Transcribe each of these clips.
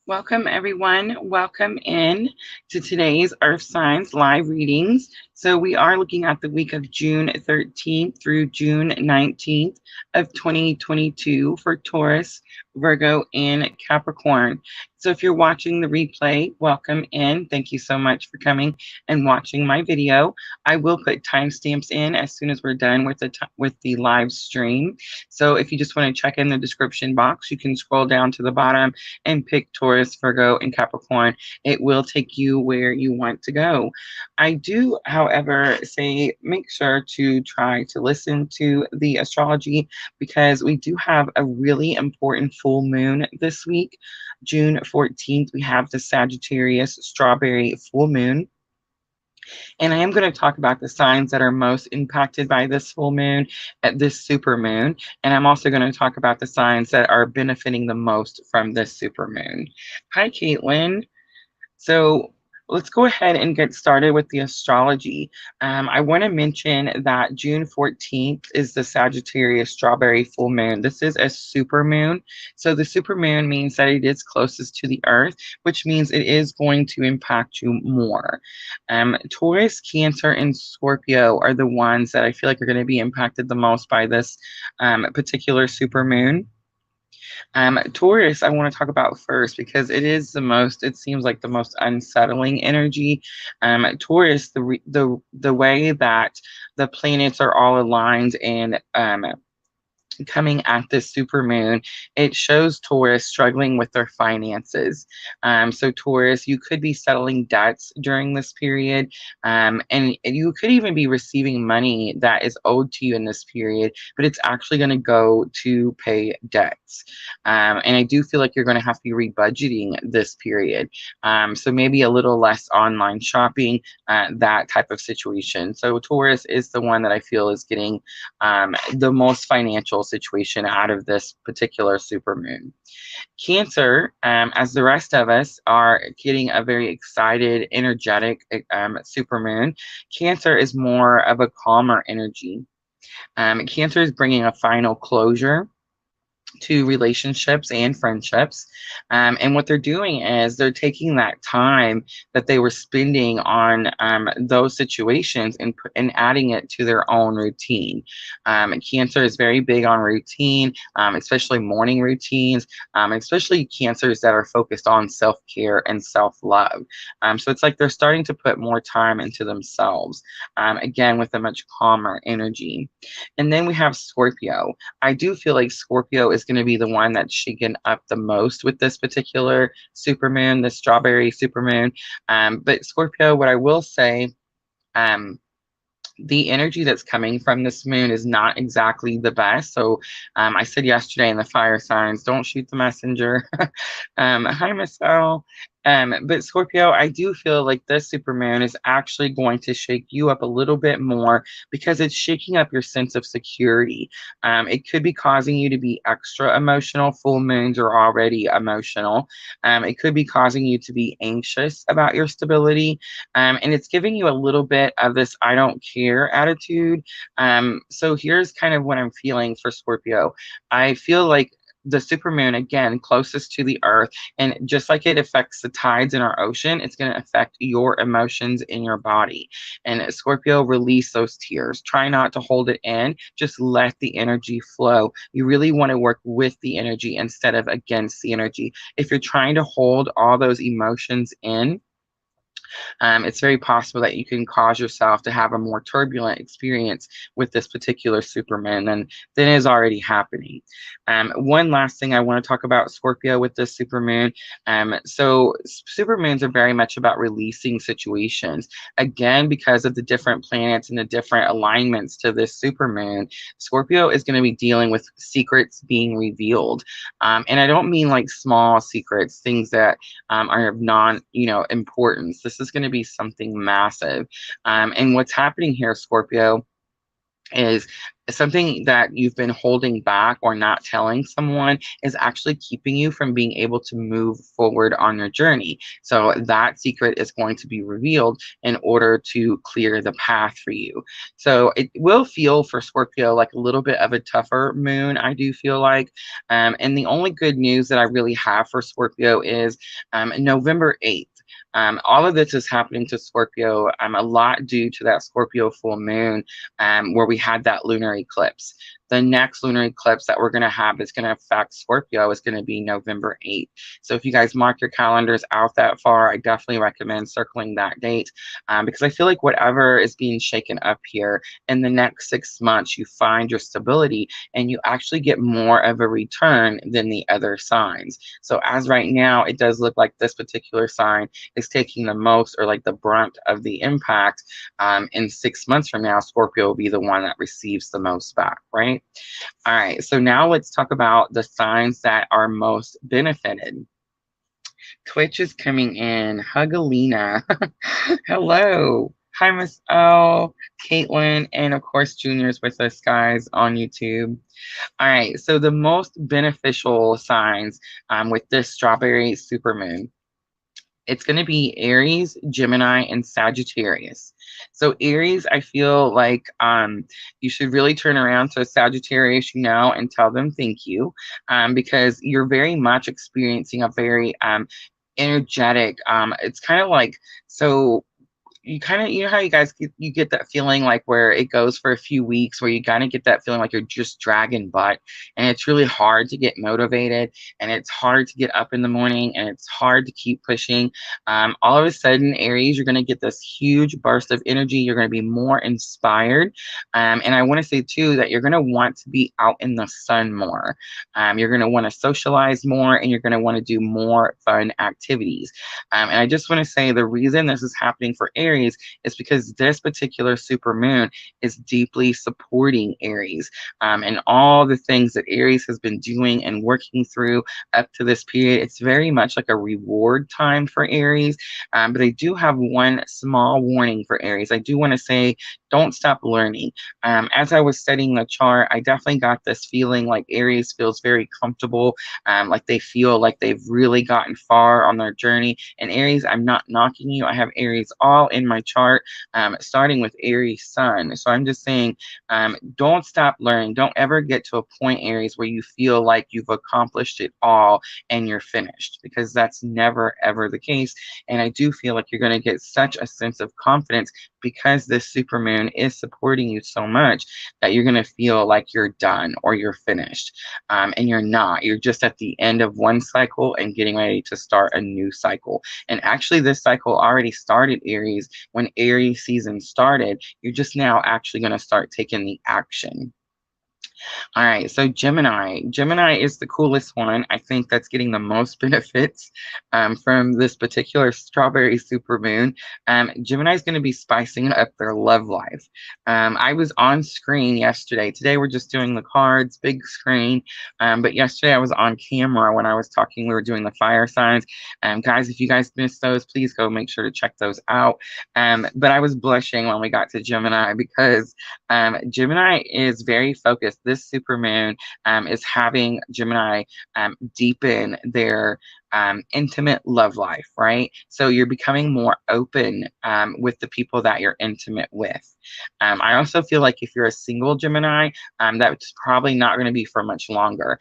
Welcome, everyone. Welcome in to today's Earth Signs live readings. So, we are looking at the week of June 13th through June 19th of 2022 for Taurus, Virgo, and Capricorn. So, if you're watching the replay, welcome in. Thank you so much for coming and watching my video. I will put timestamps in as soon as we're done with the live stream. So, if you just want to check in the description box, you can scroll down to the bottom and pick Taurus, Virgo, and Capricorn. It will take you where you want to go. I do, however, say make sure to try to listen to the astrology because we do have a really important full moon this week. June 14th, we have the Sagittarius strawberry full moon. And I am going to talk about the signs that are most impacted by this full moon, at this super moon. And I'm also going to talk about the signs that are benefiting the most from this super moon. Hi, Caitlin. So let's go ahead and get started with the astrology. I want to mention that June 14th is the Sagittarius strawberry full moon. This is a super moon. So the super moon means that it is closest to the earth, which means it is going to impact you more. Taurus, Cancer, and Scorpio are the ones that I feel like are going to be impacted the most by this particular super moon. Taurus, I want to talk about first because it is the most, it seems like the most unsettling energy. Taurus, the way that the planets are all aligned and coming at this super moon, it shows Taurus struggling with their finances. So Taurus, you could be settling debts during this period, and you could even be receiving money that is owed to you in this period, but it's actually going to go to pay debts. And I do feel like you're going to have to be rebudgeting this period. So maybe a little less online shopping, that type of situation. So Taurus is the one that I feel is getting the most financial situation out of this particular supermoon. Cancer, as the rest of us are getting a very excited, energetic supermoon, Cancer is more of a calmer energy. Cancer is bringing a final closure to relationships and friendships. And what they're doing is they're taking that time that they were spending on those situations and adding it to their own routine. Cancer is very big on routine, especially morning routines, especially cancers that are focused on self-care and self-love. So it's like they're starting to put more time into themselves, again, with a much calmer energy. And then we have Scorpio. I do feel like Scorpio is going to be the one that's shaken up the most with this particular supermoon, the strawberry supermoon. But Scorpio, what I will say, um, the energy that's coming from this moon is not exactly the best. So I said yesterday in the fire signs, don't shoot the messenger. Hi, Michelle. But Scorpio, I do feel like this supermoon is actually going to shake you up a little bit more because it's shaking up your sense of security. It could be causing you to be extra emotional. Full moons are already emotional. It could be causing you to be anxious about your stability. And it's giving you a little bit of this I don't care attitude. So here's kind of what I'm feeling for Scorpio. I feel like the supermoon, again, closest to the earth, and just like it affects the tides in our ocean, it's going to affect your emotions in your body. And Scorpio, release those tears. Try not to hold it in. Just let the energy flow. You really want to work with the energy instead of against the energy. If you're trying to hold all those emotions in, it's very possible that you can cause yourself to have a more turbulent experience with this particular supermoon than is already happening. One last thing I want to talk about Scorpio with this supermoon. So supermoons are very much about releasing situations. Again, because of the different planets and the different alignments to this supermoon, Scorpio is going to be dealing with secrets being revealed. And I don't mean like small secrets, things that are of importance. This is going to be something massive. And what's happening here, Scorpio, is something that you've been holding back or not telling someone is actually keeping you from being able to move forward on your journey. So that secret is going to be revealed in order to clear the path for you. So it will feel for Scorpio like a little bit of a tougher moon, I do feel like. And the only good news that I really have for Scorpio is November 8th. All of this is happening to Scorpio a lot due to that Scorpio full moon where we had that lunar eclipse. The next lunar eclipse that we're going to have that's going to affect Scorpio is going to be November 8th. So if you guys mark your calendars out that far, I definitely recommend circling that date because I feel like whatever is being shaken up here in the next 6 months, you find your stability and you actually get more of a return than the other signs. So as right now, it does look like this particular sign is taking the most or like the brunt of the impact. In 6 months from now, Scorpio will be the one that receives the most back, right? All right, so now let's talk about the signs that are most benefited. Twitch is coming in. Hugalina. Hello. Hi, Miss O, Caitlin, and of course, Junior's with us, guys, on YouTube. All right, so the most beneficial signs with this strawberry supermoon, it's going to be Aries, Gemini, and Sagittarius. So Aries, I feel like you should really turn around to a Sagittarius, and tell them thank you because you're very much experiencing a very energetic, it's kind of like, so you kind of, how you guys get that feeling like where it goes for a few weeks where you kind of get that feeling like you're just dragging butt and it's really hard to get motivated and it's hard to get up in the morning and it's hard to keep pushing. All of a sudden, Aries, you're going to get this huge burst of energy. You're going to be more inspired. And I want to say too that you're going to want to be out in the sun more. You're going to want to socialize more and you're going to want to do more fun activities. And I just want to say the reason this is happening for Aries is because this particular super moon is deeply supporting Aries and all the things that Aries has been doing and working through up to this period. It's very much like a reward time for Aries, but I do have one small warning for Aries. I do want to say, don't stop learning. As I was studying the chart, I definitely got this feeling like Aries feels very comfortable, like they feel like they've really gotten far on their journey. And Aries, I'm not knocking you. I have Aries all in my chart, starting with Aries Sun. So I'm just saying, don't stop learning. Don't ever get to a point, Aries, where you feel like you've accomplished it all and you're finished, because that's never, ever the case. And I do feel like you're going to get such a sense of confidence because this supermoon is supporting you so much that you're going to feel like you're done or you're finished. And you're not. You're just at the end of one cycle and getting ready to start a new cycle. And actually, this cycle already started, Aries. When Aries season started, you're just now actually going to start taking the action. All right, so Gemini. Gemini is the coolest one. I think that's getting the most benefits from this particular strawberry supermoon. Gemini is going to be spicing up their love life. I was on screen yesterday. Today we're just doing the cards, big screen. But yesterday I was on camera when I was talking. We were doing the fire signs. Guys, if you guys missed those, please go make sure to check those out. But I was blushing when we got to Gemini because Gemini is very focused. This supermoon is having Gemini deepen their intimate love life, right? So you're becoming more open with the people that you're intimate with. I also feel like if you're a single Gemini, that's probably not going to be for much longer.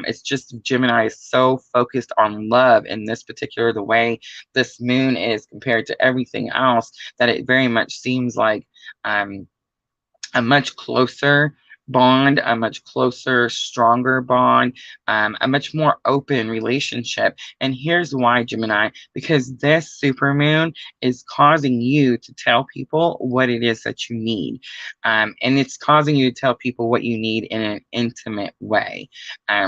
It's just Gemini is so focused on love in this particular, the way this moon is compared to everything else, that it very much seems like a much closer bond, a much closer, stronger bond, a much more open relationship. And here's why, Gemini, because this supermoon is causing you to tell people what it is that you need. And it's causing you to tell people what you need in an intimate way.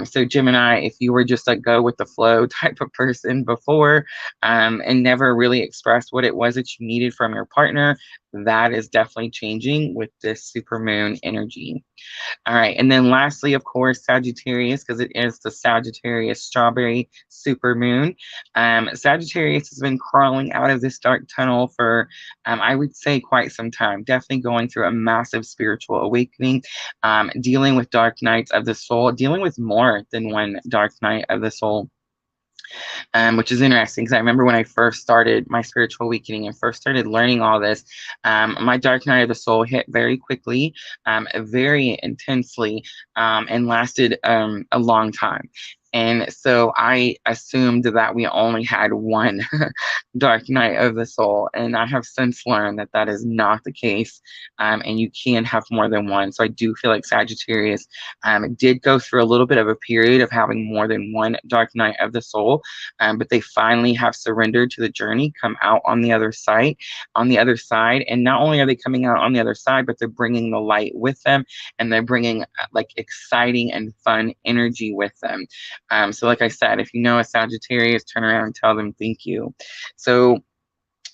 So Gemini, if you were just a go with the flow type of person before and never really expressed what it was that you needed from your partner, that is definitely changing with this super moon energy. All right, and then lastly, of course, Sagittarius, because it is the Sagittarius strawberry super moon. Sagittarius has been crawling out of this dark tunnel for, I would say, quite some time. Definitely going through a massive spiritual awakening, dealing with dark nights of the soul, dealing with more than one dark night of the soul. Which is interesting because I remember when I first started my spiritual awakening and first started learning all this, my dark night of the soul hit very quickly, very intensely, and lasted a long time. And so I assumed that we only had one dark night of the soul. And I have since learned that that is not the case. And you can have more than one. So I do feel like Sagittarius did go through a little bit of a period of having more than one dark night of the soul. But they finally have surrendered to the journey, come out on the other side, and not only are they coming out on the other side, but they're bringing the light with them, and they're bringing like exciting and fun energy with them. So like I said, if you know a Sagittarius, turn around and tell them thank you. So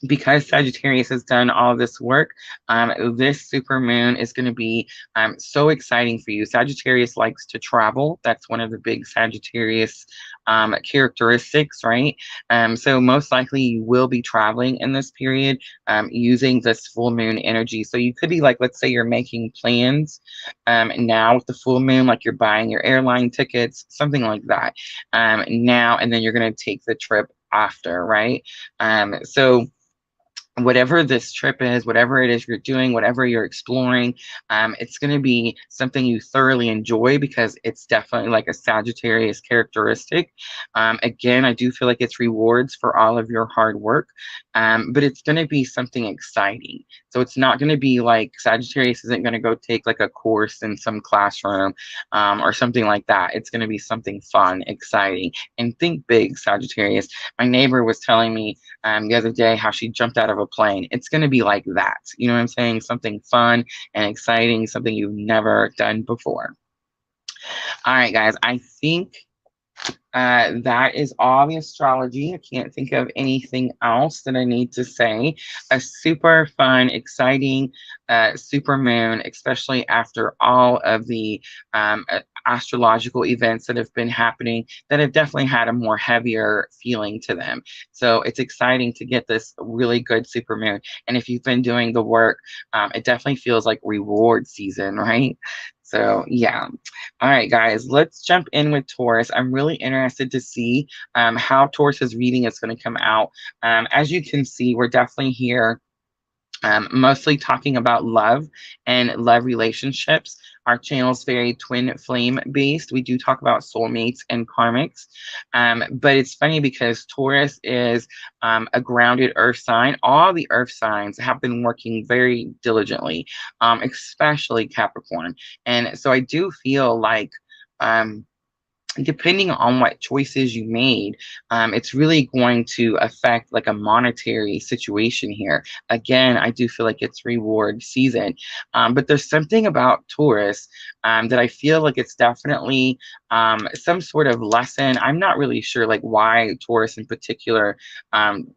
because Sagittarius has done all this work, this super moon is going to be so exciting for you. Sagittarius likes to travel. That's one of the big Sagittarius characteristics, right? So most likely you will be traveling in this period using this full moon energy. So you could be like, let's say you're making plans now with the full moon, like you're buying your airline tickets, something like that now, and then you're going to take the trip after, right? So whatever this trip is, whatever it is you're doing, whatever you're exploring, it's going to be something you thoroughly enjoy because it's definitely like a Sagittarius characteristic. Again, I do feel like it's rewards for all of your hard work, but it's going to be something exciting. So it's not going to be like Sagittarius isn't going to go take like a course in some classroom or something like that. It's going to be something fun, exciting, and think big, Sagittarius. My neighbor was telling me the other day how she jumped out of a plane. It's going to be like that. You know what I'm saying? Something fun and exciting, something you've never done before. All right, guys, I think that is all the astrology. I can't think of anything else that I need to say. A super fun, exciting super moon, especially after all of the astrological events that have been happening that have definitely had a more heavier feeling to them. So it's exciting to get this really good super moon. And if you've been doing the work, it definitely feels like reward season, right? So yeah. All right, guys, let's jump in with Taurus. I'm really interested to see how Taurus's reading is going to come out. As you can see, we're definitely here mostly talking about love and love relationships. Our channel is very twin flame based. We do talk about soulmates and karmics. But it's funny because Taurus is a grounded earth sign. All the earth signs have been working very diligently, especially Capricorn. And so I do feel like depending on what choices you made, it's really going to affect like a monetary situation here. Again, I do feel like it's reward season, but there's something about Taurus that I feel like it's definitely some sort of lesson. I'm not really sure like why Taurus in particular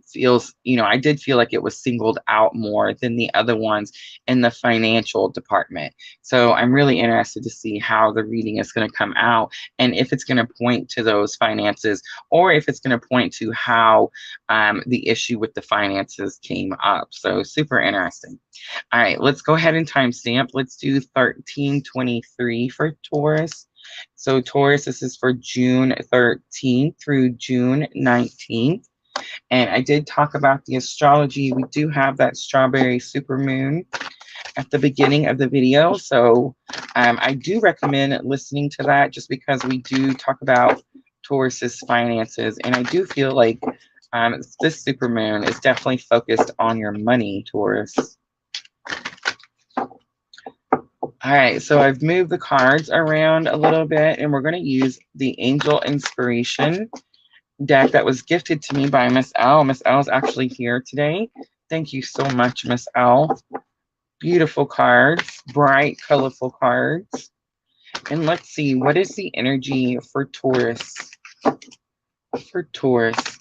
feels, I did feel like it was singled out more than the other ones in the financial department. So I'm really interested to see how the reading is going to come out and if it's going to point to those finances or if it's going to point to how the issue with the finances came up. So super interesting. All right, let's go ahead and timestamp. Let's do 1323 for Taurus. So Taurus, this is for June 13th through June 19th. And I did talk about the astrology. We do have that strawberry supermoon at the beginning of the video. So I do recommend listening to that just because we do talk about Taurus's finances. And I do feel like this supermoon is definitely focused on your money, Taurus. All right, so I've moved the cards around a little bit, and we're going to use the Angel Inspiration deck that was gifted to me by Miss L. Miss L is actually here today. Thank you so much, Miss L. Beautiful cards, bright, colorful cards. And let's see, what is the energy for Taurus? For Taurus.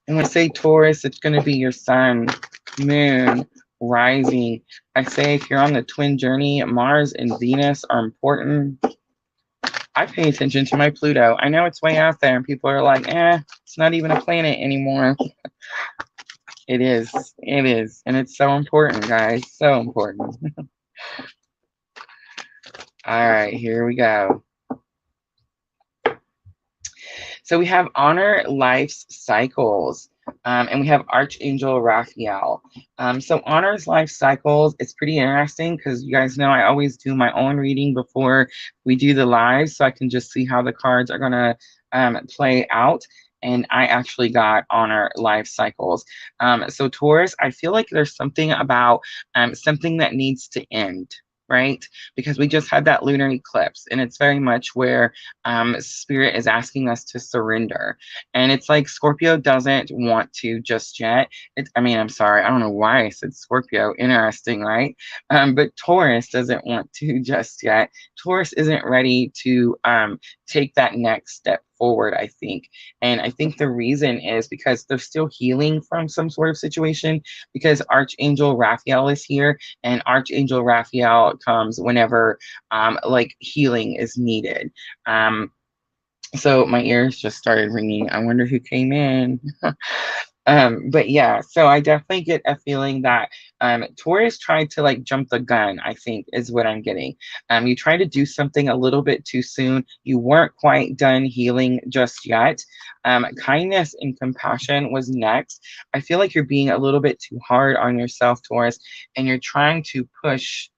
And when I say Taurus, it's going to be your sun, moon, rising. I say if you're on the twin journey, Mars and Venus are important. I pay attention to my Pluto. I know it's way out there and people are like, it's not even a planet anymore. It is. It is. And it's so important, guys. So important. All right, here we go. So we have honor life's cycles. And we have Archangel Raphael. So honors life cycles. It's pretty interesting because you guys know I always do my own reading before we do the live, so I can just see how the cards are going to play out. And I actually got honor life cycles. So Taurus, I feel like there's something about something that needs to end, right? Because we just had that lunar eclipse, and it's very much where Spirit is asking us to surrender. And it's like Scorpio doesn't want to just yet. I mean, I'm sorry, I don't know why I said Scorpio. Interesting, right? But Taurus doesn't want to just yet. Taurus isn't ready to take that next step forward, I think. And I think the reason is because they're still healing from some sort of situation, because Archangel Raphael is here, and Archangel Raphael comes whenever like healing is needed. So my ears just started ringing. I wonder who came in. But yeah, so I definitely get a feeling that Taurus tried to like jump the gun, I think is what I'm getting. You tried to do something a little bit too soon. You weren't quite done healing just yet. Kindness and compassion was next. I feel like you're being a little bit too hard on yourself, Taurus, and you're trying to push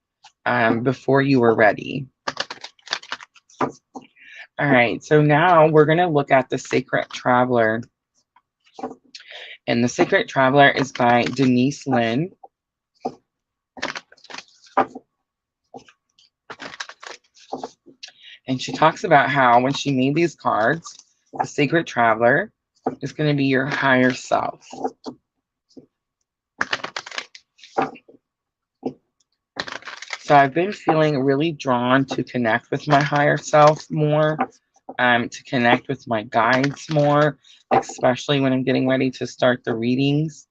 before you were ready. All right, so now we're going to look at The Sacred Traveler. And The Sacred Traveler is by Denise Linn. And she talks about how when she made these cards, the Sacred Traveler is going to be your higher self. So I've been feeling really drawn to connect with my higher self more, to connect with my guides more, especially when I'm getting ready to start the readings.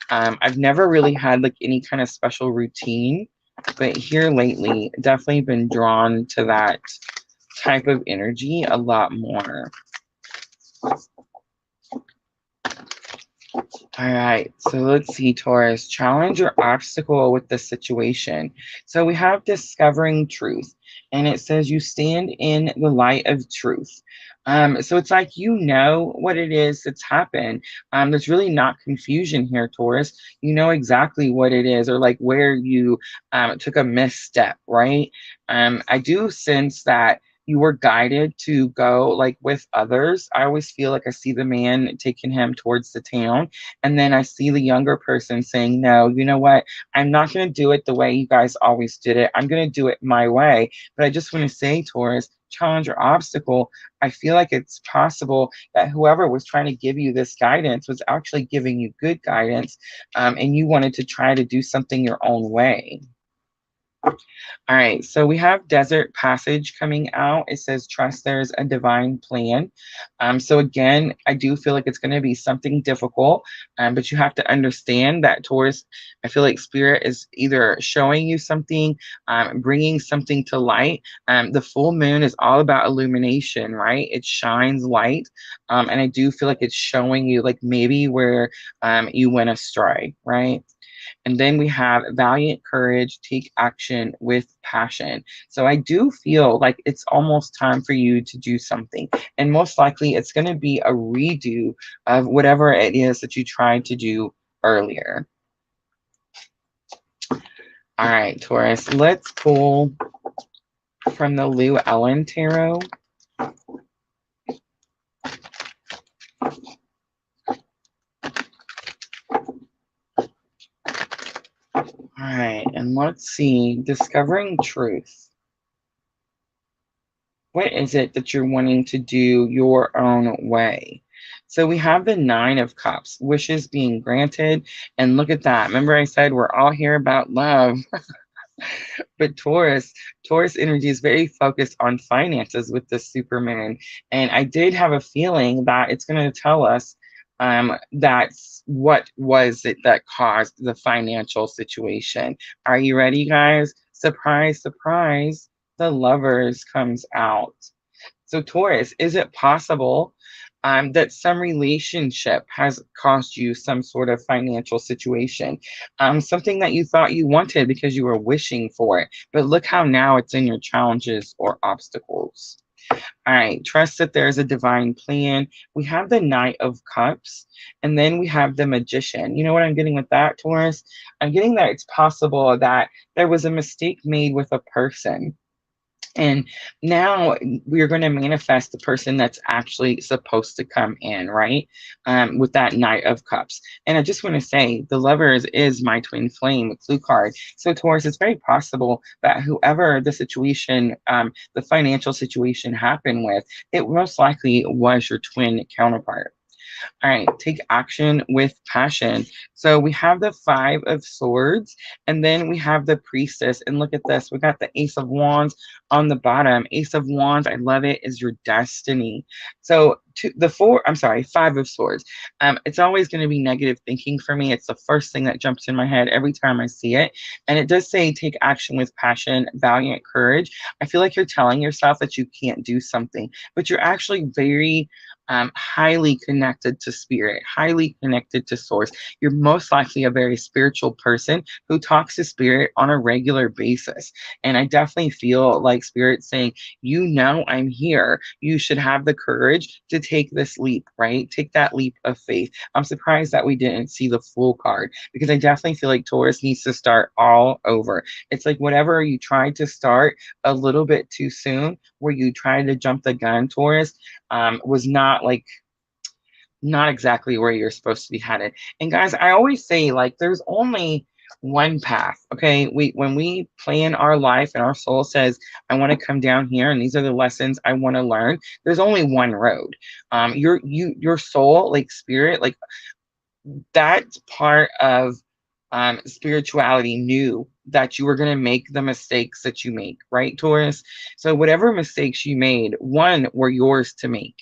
I've never really had like any kind of special routine, but here lately, definitely been drawn to that type of energy a lot more. All right, so let's see, Taurus, challenge or obstacle with the situation. So we have discovering truth, and it says you stand in the light of truth. So it's like you know what it is that's happened. There's really not confusion here, Taurus. You know exactly what it is, or like where you took a misstep, right? I do sense that you were guided to go like with others. I always feel like I see the man taking him towards the town, and then I see the younger person saying, no, you know what? I'm not going to do it the way you guys always did it. I'm going to do it my way. But I just want to say, Taurus, challenge or obstacle, I feel like it's possible that whoever was trying to give you this guidance was actually giving you good guidance, and you wanted to try to do something your own way. All right, so we have Desert Passage coming out. It says, trust there's a divine plan. So again, I do feel like it's going to be something difficult, but you have to understand that, Taurus, I feel like Spirit is either showing you something, bringing something to light. The full moon is all about illumination, right? It shines light, and I do feel like it's showing you like maybe where you went astray, right? And then we have valiant courage, take action with passion. So I do feel like it's almost time for you to do something. And most likely it's going to be a redo of whatever it is that you tried to do earlier. All right, Taurus, let's pull from the Llewellyn Tarot. All right, and let's see, discovering truth. What is it that you're wanting to do your own way? So we have the Nine of Cups, wishes being granted. And look at that. Remember I said we're all here about love. But Taurus energy is very focused on finances with the Superman. And I did have a feeling that it's going to tell us That's what was it that caused the financial situation. Are you ready, guys? Surprise, surprise, the Lovers comes out. So, Taurus, is it possible that some relationship has caused you some sort of financial situation? Something that you thought you wanted because you were wishing for it, but look how now it's in your challenges or obstacles. All right, trust that there's a divine plan. We have the Knight of Cups, and then we have the Magician. You know what I'm getting with that, Taurus? I'm getting that it's possible that there was a mistake made with a person, and now we're going to manifest the person that's actually supposed to come in, right? With that Knight of Cups. And I just want to say, the Lovers is my twin flame clue card. So, Taurus, it's very possible that whoever the situation, the financial situation happened with, it most likely was your twin counterpart. All right, take action with passion. So we have the Five of Swords, and then we have the Priestess. And look at this, we got the Ace of Wands on the bottom. Ace of Wands, I love it, is your destiny. So Five of Swords. It's always going to be negative thinking for me. It's the first thing that jumps in my head every time I see it. And it does say take action with passion, valiant courage. I feel like you're telling yourself that you can't do something, but you're actually very highly connected to spirit, highly connected to source. You're most likely a very spiritual person who talks to spirit on a regular basis. And I definitely feel like spirit saying, you know, I'm here. You should have the courage to take this leap, right? Take that leap of faith. I'm surprised that we didn't see the Fool card because I definitely feel like Taurus needs to start all over. It's like whatever you tried to start a little bit too soon, where you tried to jump the gun, Taurus, was not exactly where you're supposed to be headed. And guys, I always say like there's only one path. Okay. When we plan our life and our soul says, I want to come down here and these are the lessons I want to learn, there's only one road. Your soul, like spirit, like that part of spirituality knew that you were going to make the mistakes that you make, right, Taurus? So whatever mistakes you made, one, were yours to make.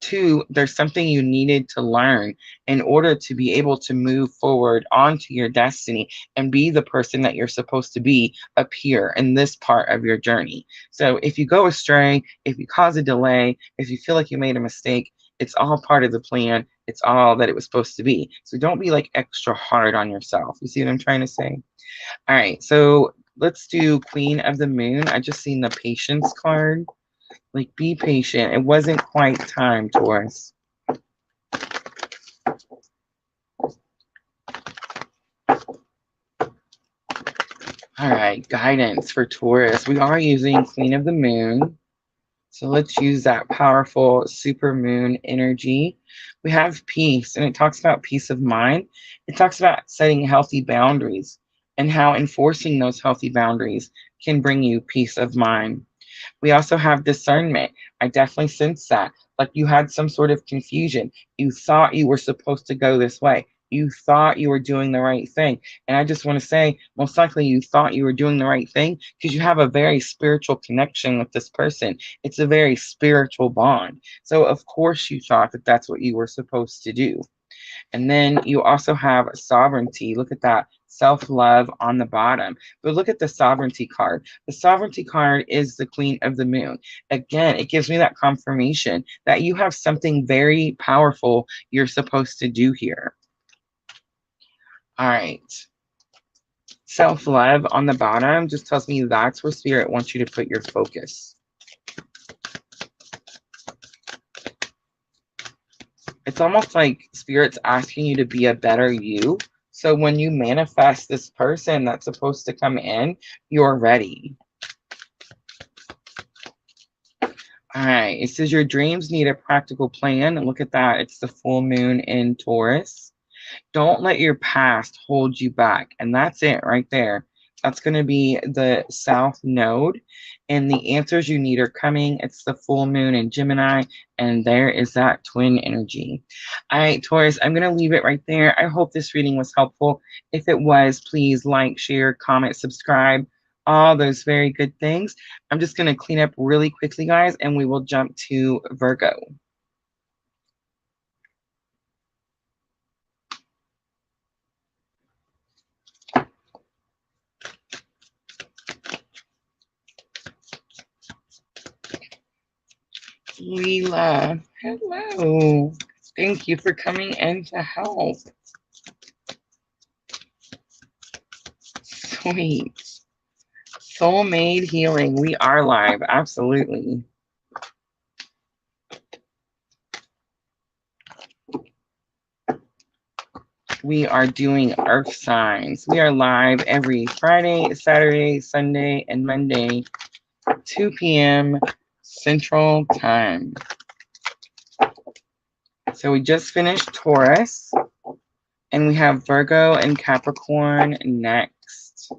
Two, there's something you needed to learn in order to be able to move forward onto your destiny and be the person that you're supposed to be up here in this part of your journey. So if you go astray, if you cause a delay, if you feel like you made a mistake, it's all part of the plan. It's all that it was supposed to be. So don't be like extra hard on yourself. You see what I'm trying to say? All right. So let's do Queen of the Moon. I just seen the Patience card. Like, be patient. It wasn't quite time, Taurus. All right. Guidance for Taurus. We are using Queen of the Moon. So let's use that powerful super moon energy. We have peace, and it talks about peace of mind. It talks about setting healthy boundaries and how enforcing those healthy boundaries can bring you peace of mind. We also have discernment. I definitely sense that. Like you had some sort of confusion. You thought you were supposed to go this way. You thought you were doing the right thing. And I just want to say, most likely you thought you were doing the right thing because you have a very spiritual connection with this person. It's a very spiritual bond. So, of course, you thought that that's what you were supposed to do. And then you also have sovereignty. Look at that. Self-love on the bottom. But look at the sovereignty card. The sovereignty card is the Queen of the Moon. Again, it gives me that confirmation that you have something very powerful you're supposed to do here. All right. Self-love on the bottom just tells me that's where spirit wants you to put your focus. It's almost like spirit's asking you to be a better you. So when you manifest this person that's supposed to come in, you're ready. All right. It says your dreams need a practical plan. And look at that. It's the full moon in Taurus. Don't let your past hold you back. And that's it right there. That's going to be the South Node. And the answers you need are coming. It's the full moon in Gemini. And there is that twin energy. All right, Taurus, I'm going to leave it right there. I hope this reading was helpful. If it was, please like, share, comment, subscribe, all those very good things. I'm just going to clean up really quickly, guys, and we will jump to Virgo. Leela, hello. Thank you for coming in to help. Sweet. Soulmate healing. We are live. Absolutely. We are doing earth signs. We are live every Friday, Saturday, Sunday, and Monday, 2 p.m. Central Time. So we just finished Taurus, and we have Virgo and Capricorn next.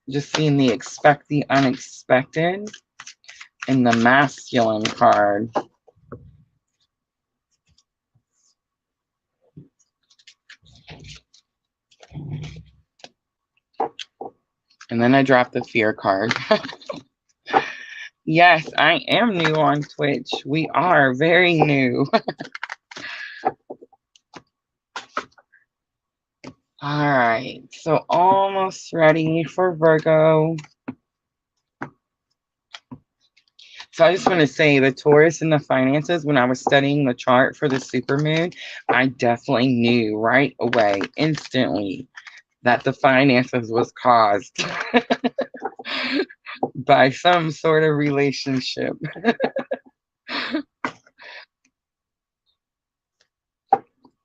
Just seeing the expect the unexpected and the masculine card. And then I dropped the fear card. Yes, I am new on Twitch. We are very new. All right, so almost ready for Virgo. So I just want to say the Taurus and the finances, when I was studying the chart for the supermoon, I definitely knew right away, instantly, that the finances was caused by some sort of relationship.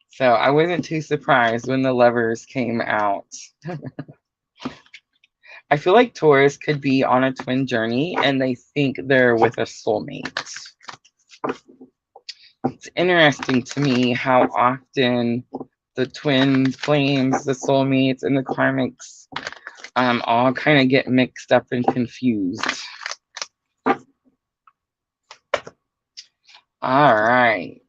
So I wasn't too surprised when the lovers came out. I feel like Taurus could be on a twin journey and they think they're with a soulmate. It's interesting to me how often the twin flames, the soulmates, and the karmics all kind of get mixed up and confused. All right.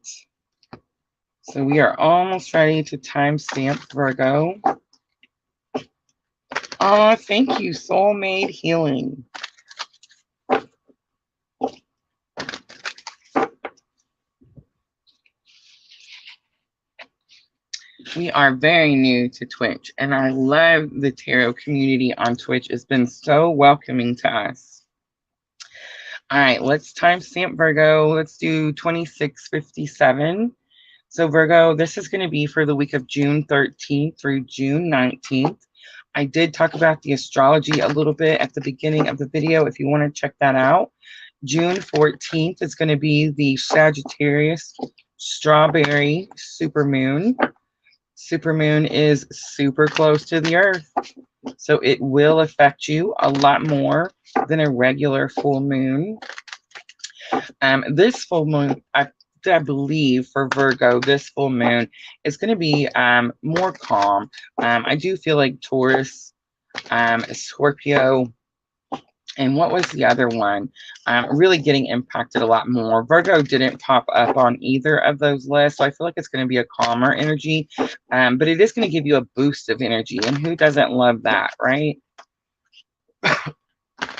So we are almost ready to timestamp Virgo. Oh, thank you, Soulmate Healing. We are very new to Twitch, and I love the tarot community on Twitch. It's been so welcoming to us. All right, let's timestamp Virgo. Let's do 2657. So Virgo, this is going to be for the week of June 13th through June 19th. I did talk about the astrology a little bit at the beginning of the video if you want to check that out. June 14th is going to be the Sagittarius strawberry supermoon. Supermoon is super close to the earth, so it will affect you a lot more than a regular full moon. This full moon, I believe for Virgo, this full moon is going to be more calm. I do feel like Taurus, Scorpio, and what was the other one? Really getting impacted a lot more. Virgo didn't pop up on either of those lists, so I feel like it's going to be a calmer energy, but it is going to give you a boost of energy, and who doesn't love that, right?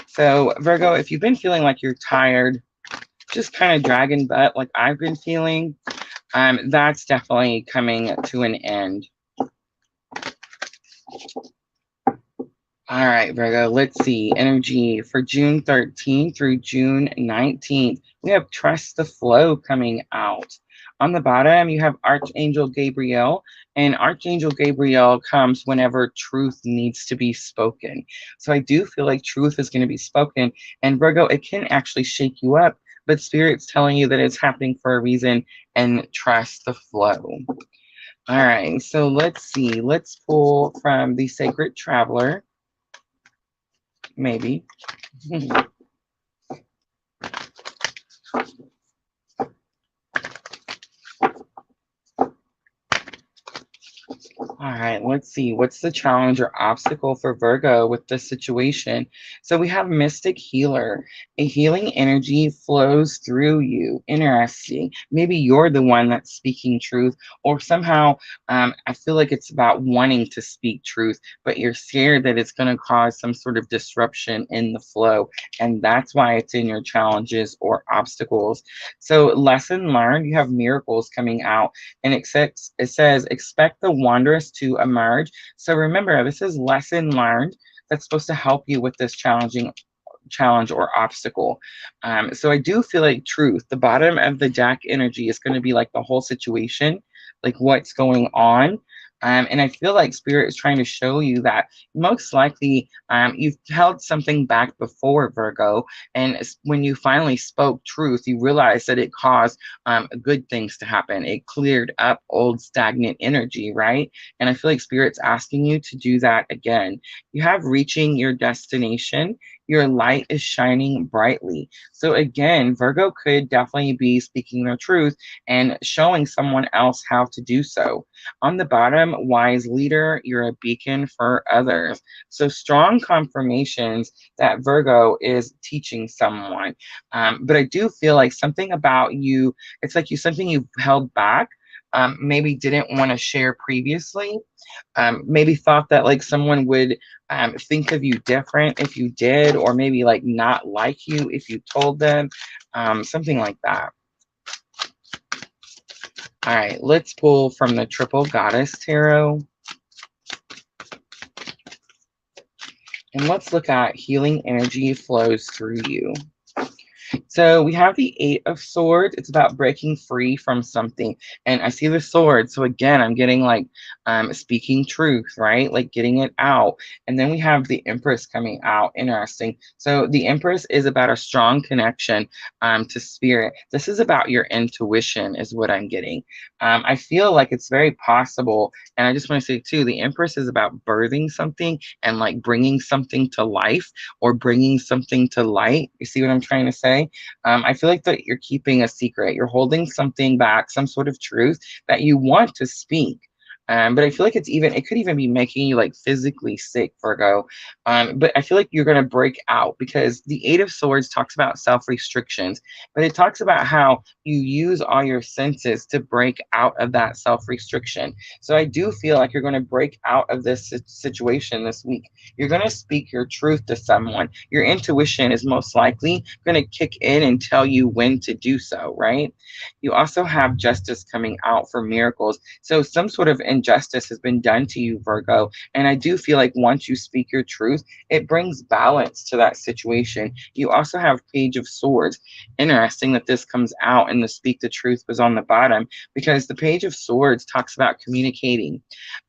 So Virgo, if you've been feeling like you're tired, just kind of dragging butt like I've been feeling, that's definitely coming to an end. All right, Virgo, let's see. Energy for June 13th through June 19th. We have Trust the Flow coming out. On the bottom, you have Archangel Gabriel, and Archangel Gabriel comes whenever truth needs to be spoken. So I do feel like truth is going to be spoken, and Virgo, it can actually shake you up, but Spirit's telling you that it's happening for a reason, and trust the flow. All right, so let's see. Let's pull from the Sacred Traveler. Maybe. All right, let's see. What's the challenge or obstacle for Virgo with this situation? So we have Mystic Healer. A healing energy flows through you. Interesting. Maybe you're the one that's speaking truth, or somehow I feel like it's about wanting to speak truth, but you're scared that it's going to cause some sort of disruption in the flow. And that's why it's in your challenges or obstacles. So lesson learned, you have miracles coming out, and it says, expect the wondrous to emerge. So remember, this is lesson learned that's supposed to help you with this challenging challenge or obstacle. So I do feel like truth, the bottom of the deck energy is going to be like the whole situation, like what's going on. And I feel like Spirit is trying to show you that most likely you've held something back before, Virgo. And when you finally spoke truth, you realized that it caused good things to happen. It cleared up old stagnant energy, right? And I feel like Spirit's asking you to do that again. You have reaching your destination. Your light is shining brightly. So again, Virgo could definitely be speaking their truth and showing someone else how to do so. On the bottom, wise leader, you're a beacon for others. So strong confirmations that Virgo is teaching someone. But I do feel like something about you, it's like something you've held back, maybe didn't want to share previously, maybe thought that like someone would think of you different if you did, or maybe like not like you if you told them, something like that. All right, let's pull from the Triple Goddess Tarot. And let's look at healing energy flows through you. So we have the Eight of Swords. It's about breaking free from something. And I see the sword. So again, I'm getting like speaking truth, right? Like getting it out. And then we have the Empress coming out. Interesting. So the Empress is about a strong connection to spirit. This is about your intuition is what I'm getting. I feel like it's very possible. And I just want to say too, the Empress is about birthing something and like bringing something to life or bringing something to light. You see what I'm trying to say? I feel like that you're keeping a secret. You're holding something back, some sort of truth that you want to speak. But I feel like it could even be making you like physically sick, Virgo. But I feel like you're going to break out because the Eight of Swords talks about self-restrictions, but it talks about how you use all your senses to break out of that self-restriction. So I do feel like you're going to break out of this situation this week. You're going to speak your truth to someone. Your intuition is most likely going to kick in and tell you when to do so, right? You also have justice coming out for miracles. So some sort of injustice has been done to you, Virgo. And I do feel like once you speak your truth, it brings balance to that situation. You also have Page of Swords. Interesting that this comes out and the speak the truth was on the bottom because the Page of Swords talks about communicating.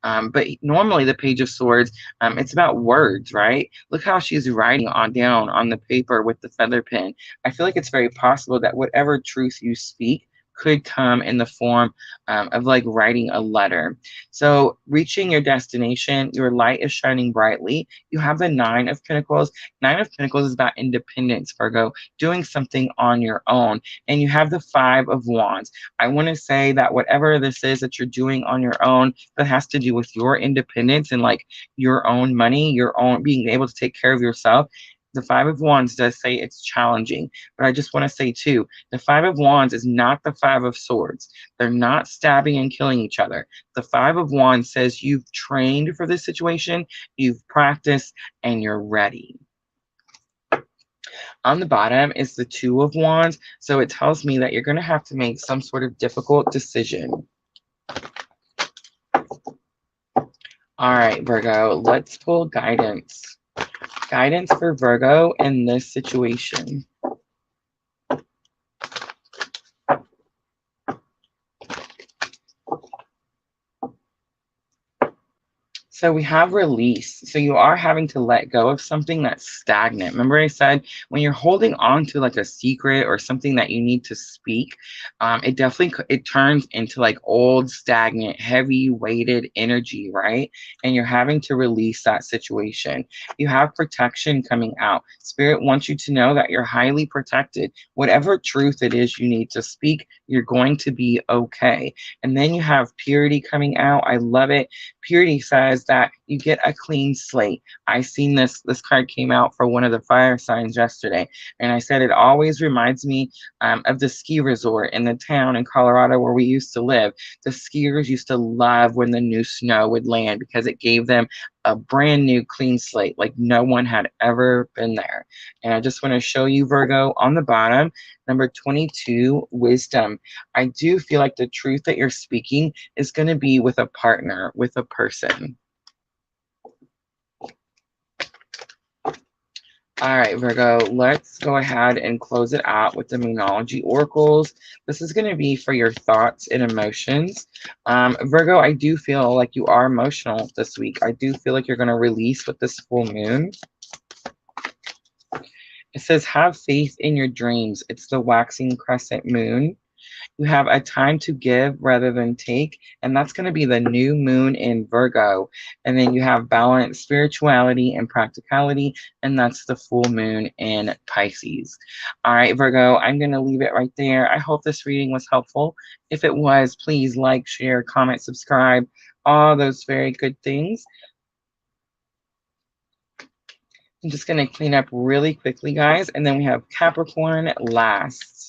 But normally the Page of Swords, it's about words, right? Look how she's writing on down on the paper with the feather pen. I feel like it's very possible that whatever truth you speak could come in the form of like writing a letter. So reaching your destination, your light is shining brightly. You have the Nine of Pentacles. Nine of Pentacles is about independence, Virgo, doing something on your own. And you have the Five of Wands. I want to say that whatever this is that you're doing on your own that has to do with your independence and like your own money, your own being able to take care of yourself, the Five of Wands does say it's challenging, but I just want to say too, the Five of Wands is not the Five of Swords. They're not stabbing and killing each other. The Five of Wands says you've trained for this situation, you've practiced, and you're ready. On the bottom is the Two of Wands, so it tells me that you're going to have to make some sort of difficult decision. All right, Virgo, let's pull guidance. Guidance for Virgo in this situation. So we have release. So you are having to let go of something that's stagnant. Remember I said when you're holding on to like a secret or something that you need to speak, it definitely it turns into like old, stagnant, heavy weighted energy, right? And you're having to release that situation. You have protection coming out. Spirit wants you to know that you're highly protected. Whatever truth it is you need to speak, you're going to be okay. And then you have purity coming out. I love it. Purity says that you get a clean slate. I seen this card came out for one of the fire signs yesterday, and I said it always reminds me of the ski resort in the town in Colorado where we used to live. The skiers used to love when the new snow would land because it gave them a brand new clean slate, like no one had ever been there. And I just want to show you, Virgo, on the bottom, number 22, wisdom. I do feel like the truth that you're speaking is going to be with a partner, with a person. All right, Virgo, let's go ahead and close it out with the Moonology Oracles. This is going to be for your thoughts and emotions. Virgo, I do feel like you are emotional this week. I do feel like you're going to release with this full moon. It says, have faith in your dreams. It's the waxing crescent moon. You have a time to give rather than take, and that's going to be the new moon in Virgo. And then you have balance, spirituality, and practicality, and that's the full moon in Pisces. All right, Virgo, I'm going to leave it right there. I hope this reading was helpful. If it was, please like, share, comment, subscribe, all those very good things. I'm just going to clean up really quickly, guys, and then we have Capricorn last.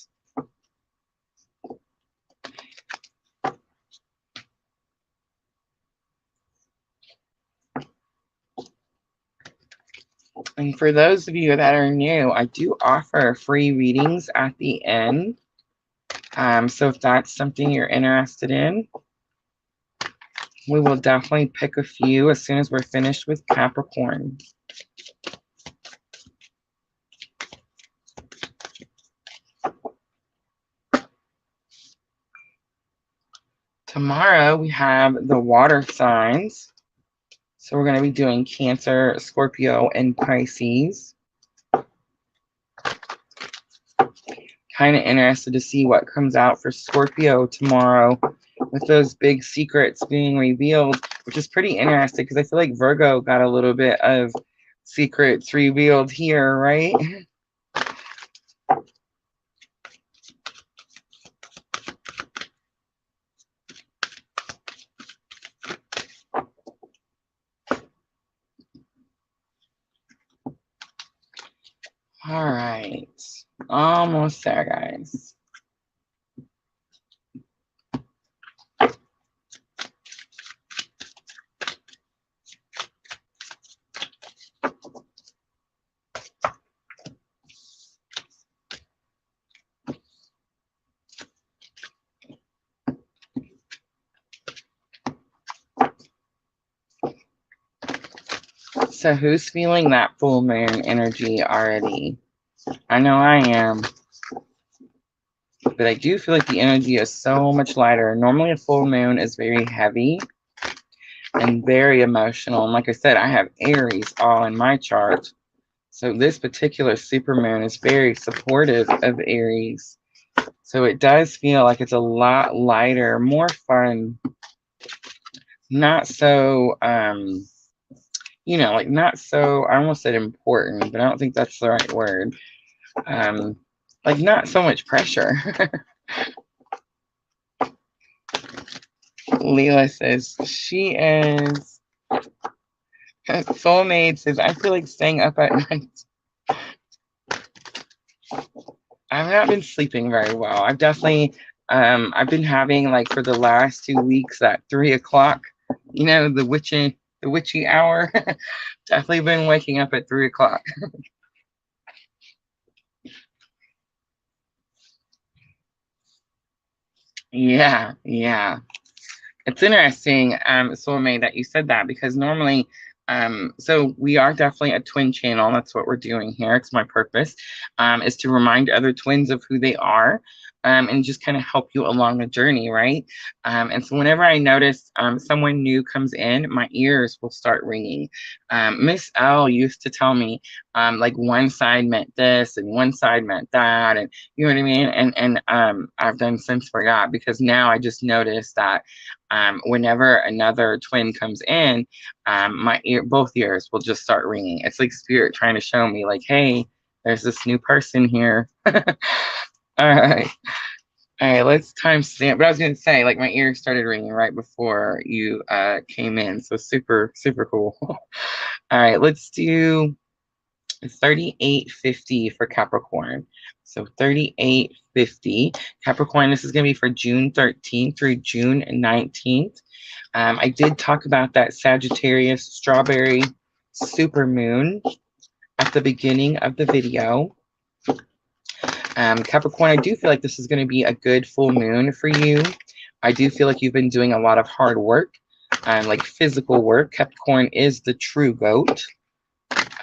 And for those of you that are new, I do offer free readings at the end. So if that's something you're interested in, we will definitely pick a few as soon as we're finished with Capricorn. Tomorrow we have the water signs. So we're going to be doing Cancer, Scorpio, and Pisces. Kind of interested to see what comes out for Scorpio tomorrow with those big secrets being revealed, which is pretty interesting because I feel like Virgo got a little bit of secrets revealed here, right? All right, almost there, guys. So who's feeling that full moon energy already? I know I am. But I do feel like the energy is so much lighter. Normally a full moon is very heavy and very emotional. And like I said, I have Aries all in my chart. So this particular supermoon is very supportive of Aries. So it does feel like it's a lot lighter, more fun. Not so you know, like not so, I almost said important, but I don't think that's the right word. Like not so much pressure. Leela says she is. Soulmate says, I feel like staying up at night. I've not been sleeping very well. I've definitely I've been having like for the last 2 weeks at 3 o'clock, you know, the witchy hour. Definitely been waking up at 3 o'clock. Yeah. It's interesting, Soulmate, that you said that because normally, so we are definitely a twin channel. That's what we're doing here. It's my purpose, is to remind other twins of who they are. And just kind of help you along the journey, right? And so whenever I notice someone new comes in, my ears will start ringing. Miss L used to tell me, like one side meant this and one side meant that, and you know what I mean? And I've done since forgot because now I just noticed that whenever another twin comes in, both ears will just start ringing. It's like spirit trying to show me, like, hey, there's this new person here. All right. Let's timestamp. But I was going to say, like, my ears started ringing right before you came in. So super, super cool. All right, let's do 3850 for Capricorn. So 3850. Capricorn, this is going to be for June 13th through June 19th. I did talk about that Sagittarius strawberry supermoon at the beginning of the video. Capricorn, I do feel like this is going to be a good full moon for you. I do feel like you've been doing a lot of hard work, like physical work. Capricorn is the true goat.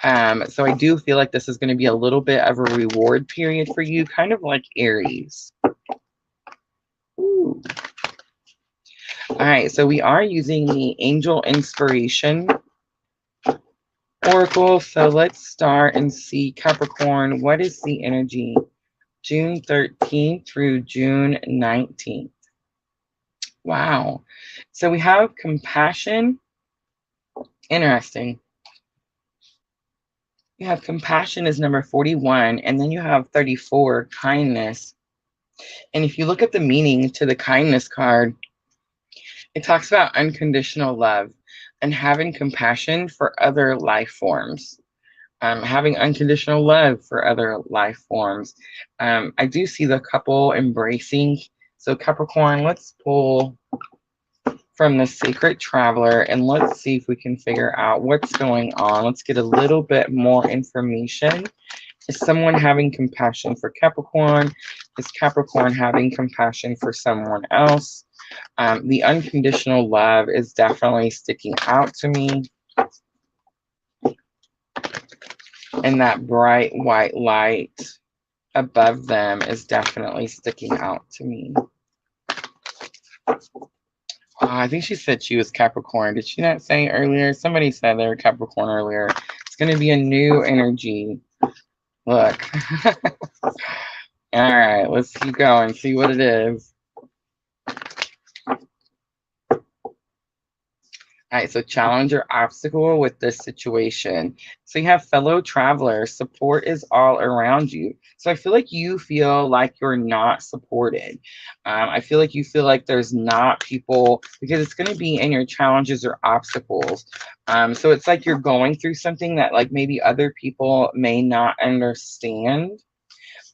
So I do feel like this is going to be a little bit of a reward period for you, kind of like Aries. Ooh. All right, so we are using the Angel Inspiration Oracle. So let's start and see, Capricorn, what is the energy June 13th through June 19th? Wow. So we have compassion. Interesting. You have compassion is number 41, and then you have 34, kindness. And if you look at the meaning to the kindness card, it talks about unconditional love and having compassion for other life forms. Having unconditional love for other life forms. I do see the couple embracing. So Capricorn, let's pull from the Sacred Traveler and let's see if we can figure out what's going on. Let's get a little bit more information. Is someone having compassion for Capricorn? Is Capricorn having compassion for someone else? The unconditional love is definitely sticking out to me. And that bright white light above them is definitely sticking out to me. I think she said she was Capricorn. Did she not say earlier? Somebody said they were Capricorn earlier. It's going to be a new energy. Look. All right, let's keep going, see what it is. All right, so challenge or obstacle with this situation. So you have fellow travelers, support is all around you. So I feel like you feel like you're not supported. I feel like you feel like there's not people, because it's going to be in your challenges or obstacles. So it's like you're going through something that like maybe other people may not understand.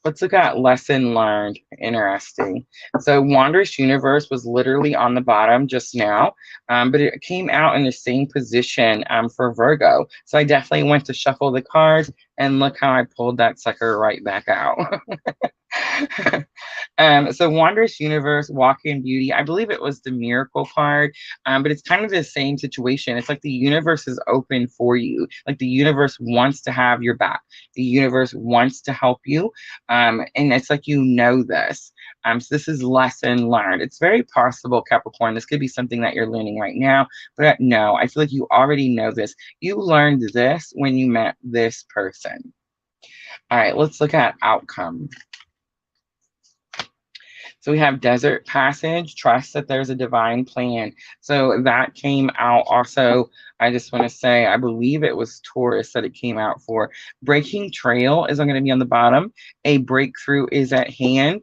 Let's look at lesson learned. Interesting. So Wondrous Universe was literally on the bottom just now, but it came out in the same position for Virgo. So I definitely went to shuffle the cards, and look how I pulled that sucker right back out. So Wondrous Universe, Walk in Beauty, I believe it was the Miracle card, but it's kind of the same situation. It's like the universe is open for you. Like the universe wants to have your back. The universe wants to help you. And it's like, you know this. So this is lesson learned. It's very possible, Capricorn, this could be something that you're learning right now, but no, I feel like you already know this. You learned this when you met this person. All right, let's look at outcome. So we have Desert Passage, trust that there's a divine plan. So that came out also. I just want to say, I believe it was Taurus that it came out for. Breaking Trail is going to be on the bottom. A breakthrough is at hand.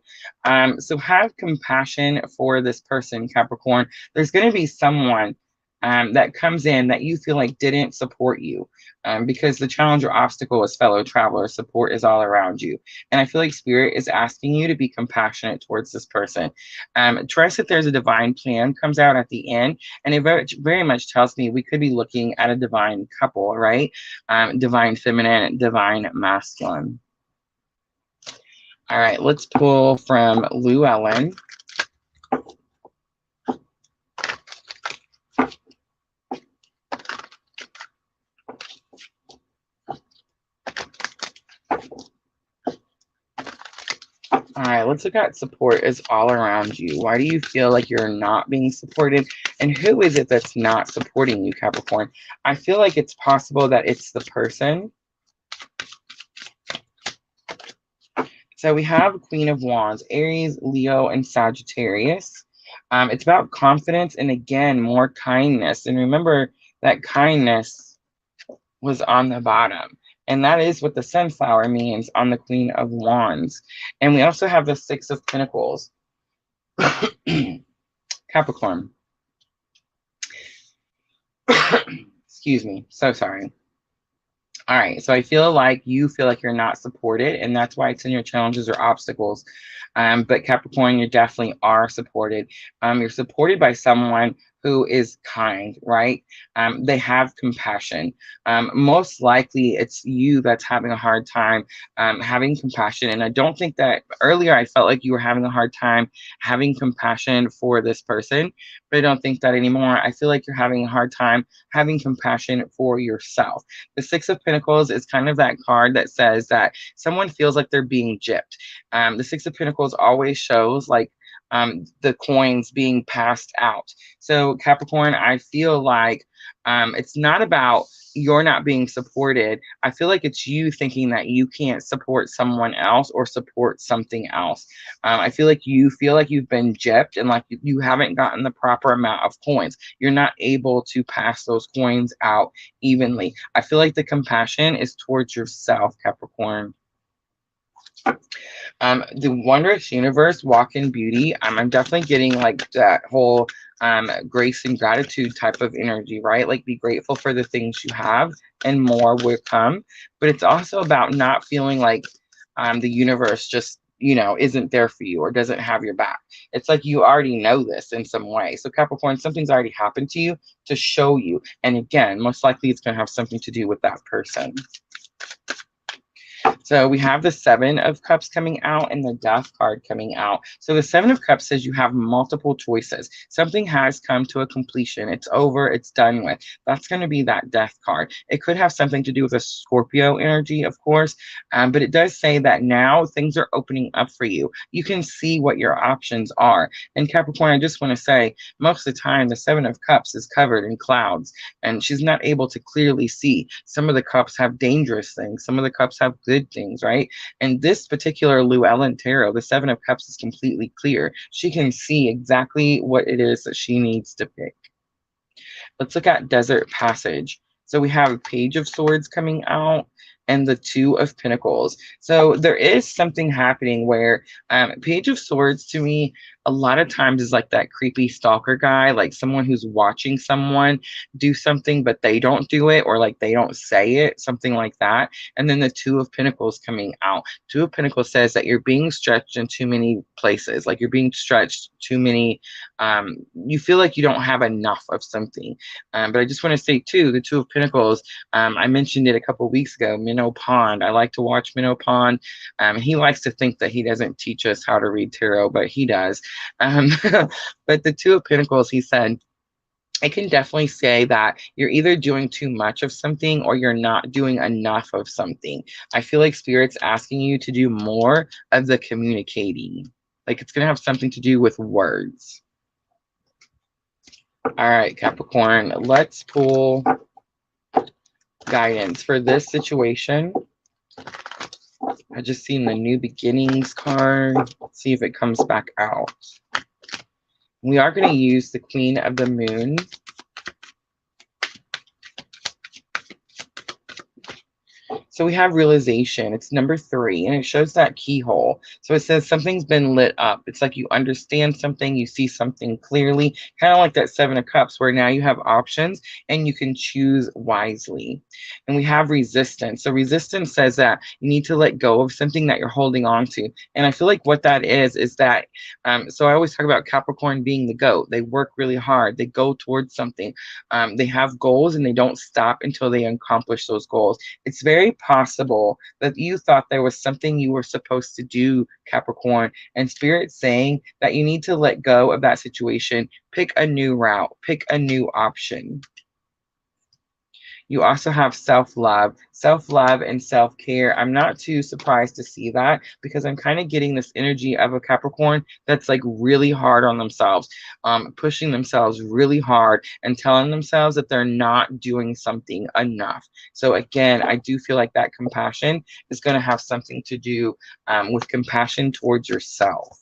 So have compassion for this person, Capricorn. There's going to be someone that comes in that you feel like didn't support you, because the challenge or obstacle is fellow traveler. Support is all around you. And I feel like Spirit is asking you to be compassionate towards this person. Trust that there's a divine plan comes out at the end. And it very much tells me we could be looking at a divine couple, right? Divine feminine, divine masculine. All right, let's pull from Llewellyn. All right, let's look at support is all around you. Why do you feel like you're not being supported? And who is it that's not supporting you, Capricorn? I feel like it's possible that it's the person. So we have Queen of Wands, Aries, Leo, and Sagittarius. It's about confidence and, again, more kindness. And remember that kindness was on the bottom. And that is what the sunflower means on the Queen of Wands. And we also have the Six of Pentacles. Capricorn. Excuse me. So sorry. All right. So I feel like you feel like you're not supported, and that's why it's in your challenges or obstacles. But Capricorn, you definitely are supported. You're supported by someone who is kind, right? They have compassion. Most likely it's you that's having a hard time having compassion. And I don't think that earlier I felt like you were having a hard time having compassion for this person, but I don't think that anymore. I feel like you're having a hard time having compassion for yourself. The Six of Pentacles is kind of that card that says that someone feels like they're being gypped. The Six of Pentacles always shows like the coins being passed out. So Capricorn, I feel like it's not about you're not being supported. I feel like it's you thinking that you can't support someone else or support something else. I feel like you feel like you've been gypped and like you haven't gotten the proper amount of coins. You're not able to pass those coins out evenly. I feel like the compassion is towards yourself, Capricorn. The wondrous universe, walk in beauty. I'm definitely getting like that whole grace and gratitude type of energy, right? Like be grateful for the things you have and more will come. But it's also about not feeling like the universe just, you know, isn't there for you or doesn't have your back. It's like you already know this in some way. So Capricorn, something's already happened to you to show you. And again, most likely it's going to have something to do with that person. So we have the Seven of Cups coming out and the Death card coming out. So the Seven of Cups says you have multiple choices. Something has come to a completion. It's over. It's done with. That's going to be that Death card. It could have something to do with a Scorpio energy, of course, but it does say that now things are opening up for you. You can see what your options are. And Capricorn, I just want to say, most of the time, the Seven of Cups is covered in clouds, and she's not able to clearly see. Some of the cups have dangerous things. Some of the cups have good things, right? And this particular Llewellyn tarot, the Seven of Cups is completely clear. She can see exactly what it is that she needs to pick. Let's look at Desert Passage. So we have Page of Swords coming out and the Two of Pentacles. So there is something happening where Page of Swords to me a lot of times is like that creepy stalker guy, like someone who's watching someone do something but they don't do it, or like they don't say it, something like that. And then the Two of Pentacles coming out. Two of Pentacles says that you're being stretched in too many places, like you're being stretched too many, you feel like you don't have enough of something. But I just want to say too, the Two of Pentacles, I mentioned it a couple of weeks ago, Minnow Pond. I like to watch Minnow Pond. He likes to think that he doesn't teach us how to read tarot, but he does. But the Two of Pentacles, he said, I can definitely say that you're either doing too much of something or you're not doing enough of something. I feel like Spirit's asking you to do more of the communicating. Like it's going to have something to do with words. All right, Capricorn, let's pull guidance for this situation. I just seen the New Beginnings card. Let's see if it comes back out. We are going to use the Queen of the Moon. So we have realization. It's number 3, and it shows that keyhole. So it says something's been lit up. It's like you understand something, you see something clearly, kind of like that Seven of Cups, where now you have options and you can choose wisely. And we have resistance. So resistance says that you need to let go of something that you're holding on to. And I feel like what that is that, so I always talk about Capricorn being the goat. They work really hard. They go towards something. They have goals and they don't stop until they accomplish those goals. It's very possible that you thought there was something you were supposed to do, Capricorn, and Spirit's saying that you need to let go of that situation, pick a new route, pick a new option. You also have self-love and self-care. I'm not too surprised to see that because I'm kind of getting this energy of a Capricorn that's like really hard on themselves, pushing themselves really hard and telling themselves that they're not doing something enough. So again, I do feel like that compassion is going to have something to do with compassion towards yourself.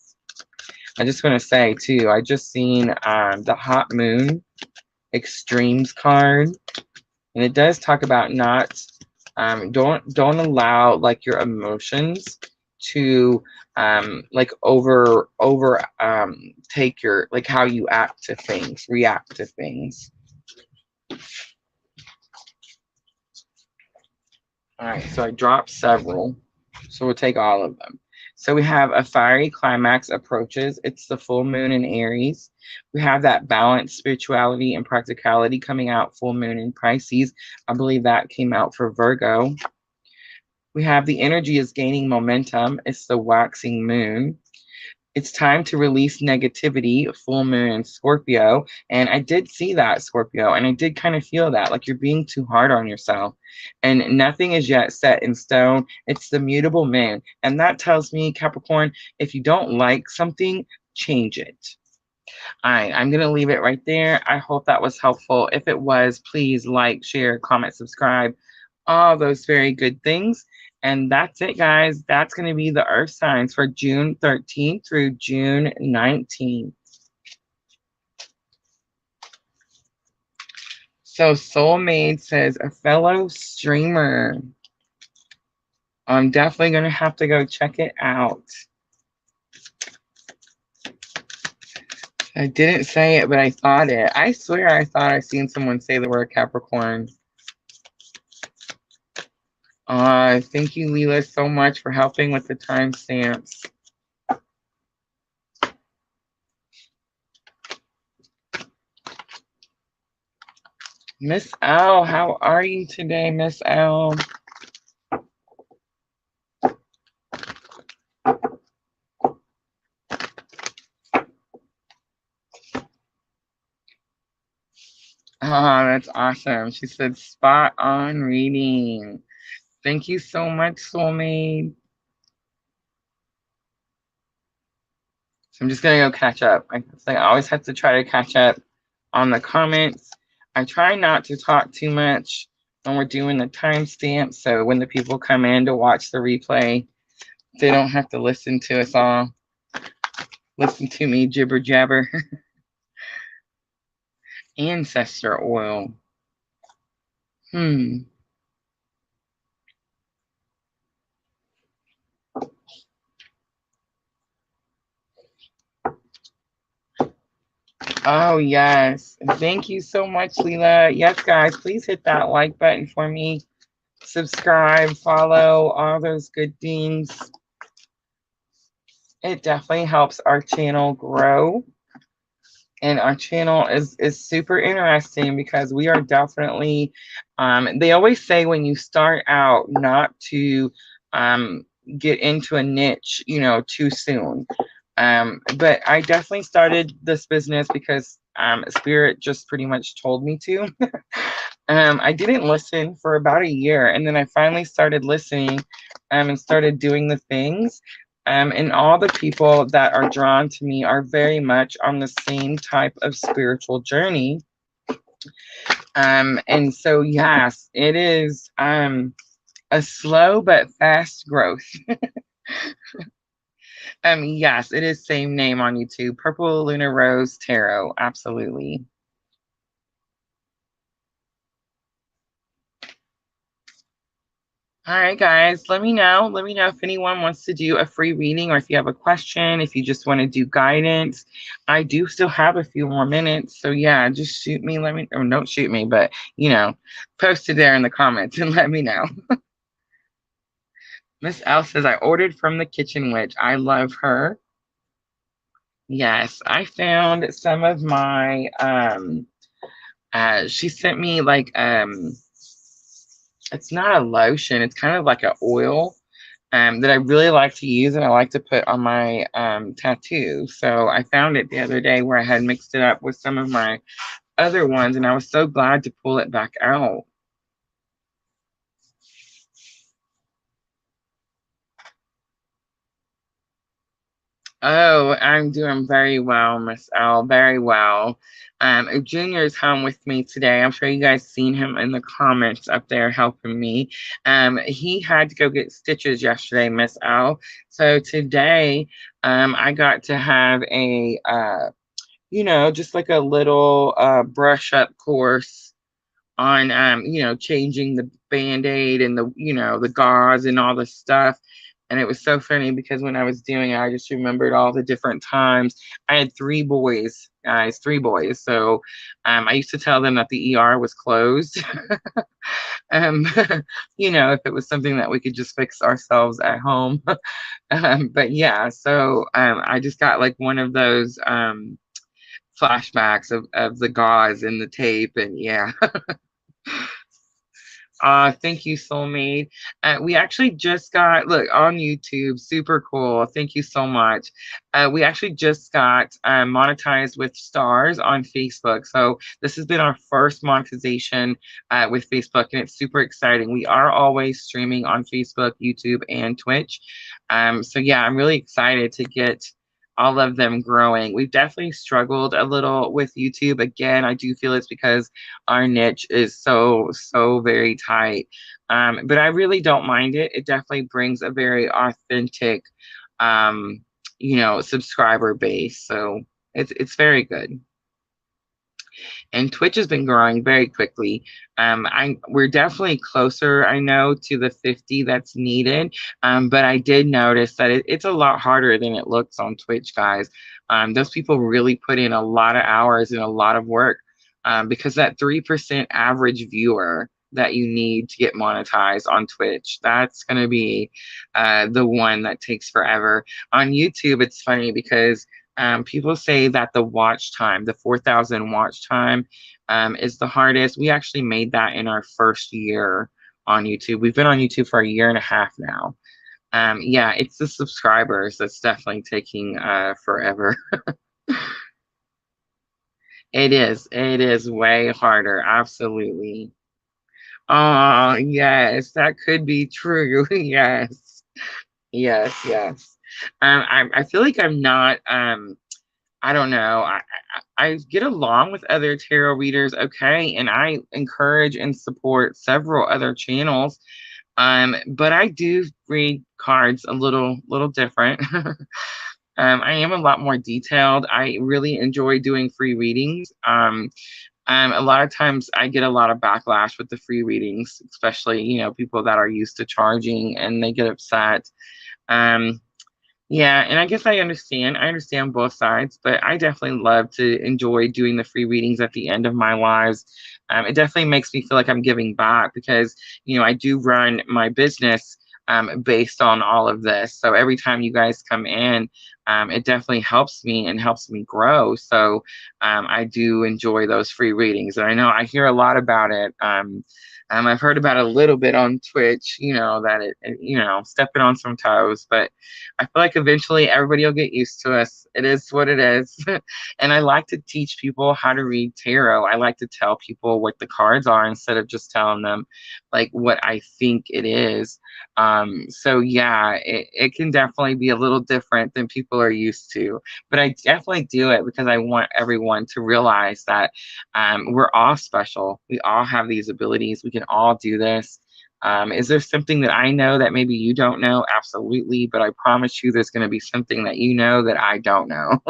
I just want to say too, I just seen the Hot Moon Extremes card. And it does talk about not, don't allow like your emotions to like take your, like how you act to things, react to things. All right, so I dropped several, so we'll take all of them. So we have a fiery climax approaches. It's the full moon in Aries. We have that balance, spirituality, and practicality coming out, full moon in Pisces. I believe that came out for Virgo. We have the energy is gaining momentum. It's the waxing moon. It's time to release negativity, full moon in Scorpio. And I did see that, Scorpio, and I did kind of feel that, like you're being too hard on yourself. And nothing is yet set in stone. It's the mutable moon. And that tells me, Capricorn, if you don't like something, change it. All right, I'm going to leave it right there. I hope that was helpful. If it was, please like, share, comment, subscribe, all those very good things. And that's it, guys. That's going to be the Earth signs for June 13th through June 19th. So Soulmate says, a fellow streamer. I'm definitely going to have to go check it out. I didn't say it, but I thought it. I swear I thought I seen someone say the word Capricorn. Thank you, Leela, so much for helping with the timestamps. Miss L, how are you today, Miss L? Oh, that's awesome. She said spot on reading. Thank you so much, Soulmate. So I'm just gonna go catch up. I always have to try to catch up on the comments. I try not to talk too much when we're doing the timestamp, so when the people come in to watch the replay, they don't have to listen to us all. Listen to me jibber jabber. Ancestor oil. Oh, yes. Thank you so much, Leela. Yes, guys, please hit that like button for me. Subscribe, follow, all those good things. It definitely helps our channel grow. And our channel is super interesting because we are definitely, they always say when you start out not to get into a niche, you know, too soon. But I definitely started this business because Spirit just pretty much told me to. I didn't listen for about a year, and then I finally started listening and started doing the things. And all the people that are drawn to me are very much on the same type of spiritual journey. And so, yes, it is a slow but fast growth. Yes, it is same name on YouTube, purplelunarose tarot. Absolutely. All right, guys, let me know. Let me know if anyone wants to do a free reading or if you have a question, if you just want to do guidance. I do still have a few more minutes. So yeah, just shoot me, let me, or don't shoot me, but you know, post it there in the comments and let me know. Miss L says, I ordered from the Kitchen Witch. I love her. Yes, I found some of my, she sent me like, it's not a lotion, it's kind of like an oil that I really like to use and I like to put on my tattoo. So I found it the other day where I had mixed it up with some of my other ones and I was so glad to pull it back out. Oh, I'm doing very well, Miss L. Very well. Junior is home with me today. I'm sure you guys seen him in the comments up there helping me. He had to go get stitches yesterday, Miss L. So today, I got to have a, you know, just like a little brush up course on, you know, changing the Band-Aid and the, you know, the gauze and all the stuff. And it was so funny because when I was doing it, I just remembered all the different times. I had three boys, guys, three boys. So I used to tell them that the ER was closed. um, if it was something that we could just fix ourselves at home. But yeah, so I just got like one of those flashbacks of the gauze and the tape. And yeah. Thank you, soulmate. We actually just got, look, on YouTube, super cool. Thank you so much. We actually just got monetized with stars on Facebook. So this has been our first monetization with Facebook, and it's super exciting. We are always streaming on Facebook, YouTube, and Twitch. So yeah, I'm really excited to get all of them growing. We've definitely struggled a little with YouTube. Again, I do feel it's because our niche is so very tight. But I really don't mind it. It definitely brings a very authentic, subscriber base. So it's very good. And Twitch has been growing very quickly. We're definitely closer, I know, to the 50 that's needed. But I did notice that it's a lot harder than it looks on Twitch, guys. Those people really put in a lot of hours and a lot of work, because that 3% average viewer that you need to get monetized on Twitch, that's going to be the one that takes forever. On YouTube, it's funny because people say that the watch time, the 4,000 watch time, is the hardest. We actually made that in our first year on YouTube. We've been on YouTube for a year and a half now. Yeah, it's the subscribers that's definitely taking forever. It is. It is way harder. Absolutely. Oh, yes, that could be true. Yes. Yes, yes. I feel like I'm not I don't know. I get along with other tarot readers, okay, and I encourage and support several other channels. But I do read cards a little different. I am a lot more detailed. I really enjoy doing free readings. A lot of times I get a lot of backlash with the free readings, especially, people that are used to charging and they get upset. Um, yeah, and I guess I understand. I understand both sides, but I definitely love to enjoy doing the free readings at the end of my lives. It definitely makes me feel like I'm giving back because, I do run my business based on all of this. So every time you guys come in, it definitely helps me and helps me grow. So I do enjoy those free readings. And I know I hear a lot about it. I've heard about it a little bit on Twitch, that stepping on some toes, but I feel like eventually everybody will get used to us. It is what it is. And I like to teach people how to read tarot. I like to tell people what the cards are instead of just telling them like what I think it is. So yeah, it can definitely be a little different than people are used to, but I definitely do it because I want everyone to realize that we're all special. We all have these abilities. We can all do this. Is there something that I know that maybe you don't know? Absolutely. But I promise you there's going to be something that you know that I don't know.